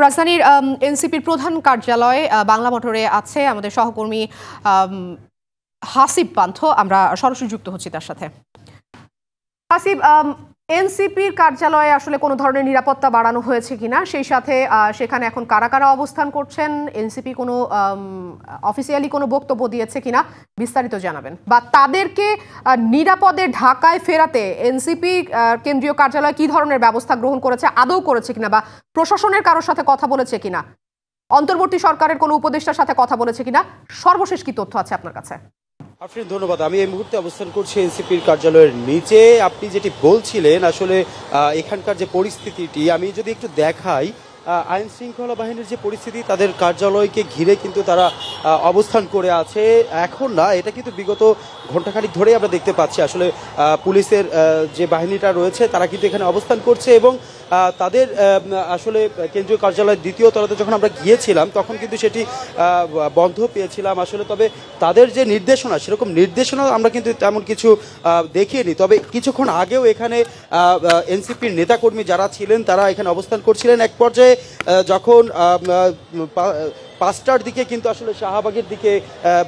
রাজধানীর এনসিপির প্রধান কার্যালয় বাংলা মোটরে আছে আমাদের সহকর্মী হাসিব পান্থ। আমরা সরাসরি যুক্ত হচ্ছি তার সাথে। হাসিব, এনসিপির কার্যালয়ে আসলে কোনো ধরনের নিরাপত্তা বাড়ানো হয়েছে কিনা, সেই সাথে সেখানে এখন কারা কারা অবস্থান করছেন, এনসিপি কোনো অফিসিয়ালি কোনো বক্তব্য দিয়েছে কিনা বিস্তারিত জানাবেন, বা তাদেরকে নিরাপদে ঢাকায় ফেরাতে এনসিপি কেন্দ্রীয় কার্যালয় কি ধরনের ব্যবস্থা গ্রহণ করেছে, আদৌ করেছে কিনা, বা প্রশাসনের কারোর সাথে কথা বলেছে কিনা, অন্তর্বর্তী সরকারের কোনো উপদেষ্টার সাথে কথা বলেছে কিনা, সর্বশেষ কি তথ্য আছে আপনার কাছে? আফরিন, ধন্যবাদ। আমি এই মুহূর্তে অবস্থান করছি এনসিপির কার্যালয়ের নিচে। আপনি যেটি বলছিলেন আসলে এখানকার যে পরিস্থিতিটি আমি যদি একটু দেখাই, আইন শৃঙ্খলা বাহিনীর যে পরিস্থিতি, তাদের কার্যালয়কে ঘিরে কিন্তু তারা অবস্থান করে আছে। এখন না, এটা কিন্তু বিগত ঘণ্টাখানিক ধরেই আমরা দেখতে পাচ্ছি আসলে পুলিশের যে বাহিনীটা রয়েছে তারা কিন্তু এখানে অবস্থান করছে, এবং তাদের আসলে কেন্দ্রীয় কার্যালয়ের দ্বিতীয় তলাতে যখন আমরা গিয়েছিলাম তখন কিন্তু সেটি বন্ধ পেয়েছিলাম আসলে। তবে তাদের যে নির্দেশনা, সেরকম নির্দেশনা আমরা কিন্তু তেমন কিছু দেখিনি। তবে কিছুক্ষণ আগেও এখানে এনসিপির নেতাকর্মী যারা ছিলেন তারা এখানে অবস্থান করছিলেন। এক পর্যায়ে যখন 5টার দিকে কিন্তু আসলে শাহবাগের দিকে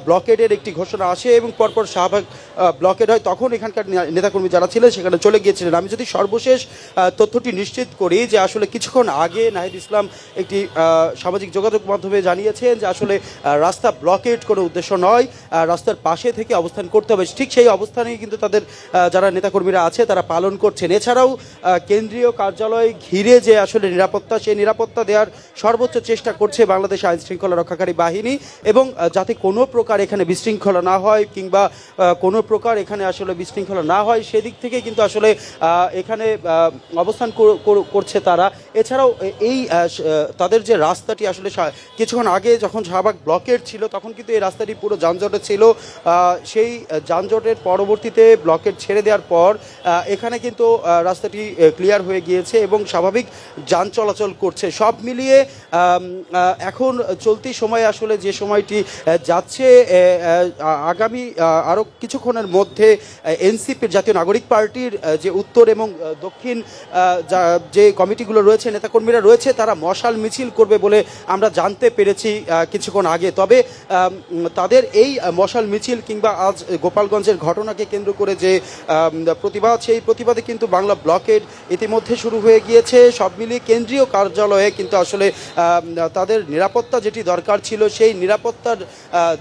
ব্লকেডের একটি ঘোষণা আসে এবং পরপর শাহবাগ ব্লকেড হয়, তখন এখানকার নেতাকর্মী যারা ছিলেন সেখানে চলে গিয়েছিলেন। আমি যদি সর্বশেষ তথ্যটি নিশ্চিত করি যে আসলে কিছুক্ষণ আগে নাহিদ ইসলাম একটি সামাজিক যোগাযোগ মাধ্যমে জানিয়েছেন যে আসলে রাস্তা ব্লকেড কোনো উদ্দেশ্য নয়, রাস্তার পাশে থেকে অবস্থান করতে হবে। ঠিক সেই অবস্থানেই কিন্তু তাদের যারা নেতাকর্মীরা আছে তারা পালন করছেন। এছাড়াও কেন্দ্রীয় কার্যালয় ঘিরে যে আসলে নিরাপত্তা, সেই নিরাপত্তা দেওয়ার সর্বোচ্চ চেষ্টা করছে বাংলাদেশ আইন শৃঙ্খলা রক্ষাকারী বাহিনী, এবং যাতে কোনো প্রকার এখানে বিশৃঙ্খলা না হয় কিংবা কোনো প্রকার এখানে আসলে বিশৃঙ্খলা না হয় সেদিক থেকে কিন্তু আসলে এখানে অবস্থান করছে তারা। এছাড়াও এই তাদের যে রাস্তাটি আসলে কিছুক্ষণ আগে যখন শাহবাগ ব্লকেট ছিল তখন কিন্তু এই রাস্তাটি পুরো যানজটে ছিল। সেই যানজটের পরবর্তীতে ব্লকেট ছেড়ে দেওয়ার পর এখানে কিন্তু রাস্তাটি ক্লিয়ার হয়ে গিয়েছে এবং স্বাভাবিক যান চলাচল করছে। সব মিলিয়ে এখন চলতি সময়ে আসলে যে সময়টি যাচ্ছে, আগামী আরও কিছুক্ষণের মধ্যে এনসিপির জাতীয় নাগরিক পার্টির যে উত্তর এবং দক্ষিণ যে কমিটিগুলো রয়েছে, নেতাকর্মীরা রয়েছে, তারা মশাল মিছিল করবে বলে আমরা জানতে পেরেছি কিছুক্ষণ আগে। তবে তাদের এই মশাল মিছিল কিংবা আজ গোপালগঞ্জের ঘটনাকে কেন্দ্র করে যে প্রতিবাদ, সেই প্রতিবাদে কিন্তু বাংলা ব্লকেড ইতিমধ্যে শুরু হয়ে গিয়েছে। সব মিলিয়ে কেন্দ্রীয় কার্যালয়ে কিন্তু আসলে তাদের নিরাপত্তা যেটি দরকার ছিল সেই নিরাপত্তার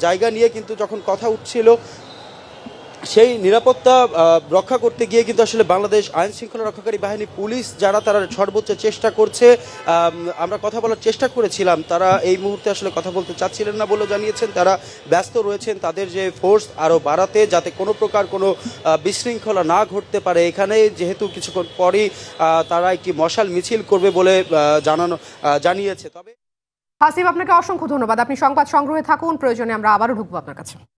জায়গা নিয়ে কিন্তু যখন কথা উঠছিল, সেই নিরাপত্তা রক্ষা করতে গিয়ে কিন্তু আসলে বাংলাদেশ আইন শৃঙ্খলা রক্ষাকারী বাহিনী, পুলিশ যারা, তারা সর্বোচ্চ চেষ্টা করছে। আমরা কথা বলার চেষ্টা করেছিলাম, তারা এই মুহূর্তে আসলে কথা বলতে চাচ্ছিলেন না বলে জানিয়েছেন। তারা ব্যস্ত রয়েছেন তাদের যে ফোর্স আরও বাড়াতে, যাতে কোনো প্রকার কোনো বিশৃঙ্খলা না ঘটতে পারে এখানে, যেহেতু কিছুক্ষণ পরই তারা একটি মশাল মিছিল করবে বলে জানিয়েছে। তবে হাসিব, আপনাকে অসংখ্য ধন্যবাদ। আপনি সংবাদ সংগ্রহে থাকুন, প্রয়োজনে আমরা আবারও ঢুকবো আপনার কাছে।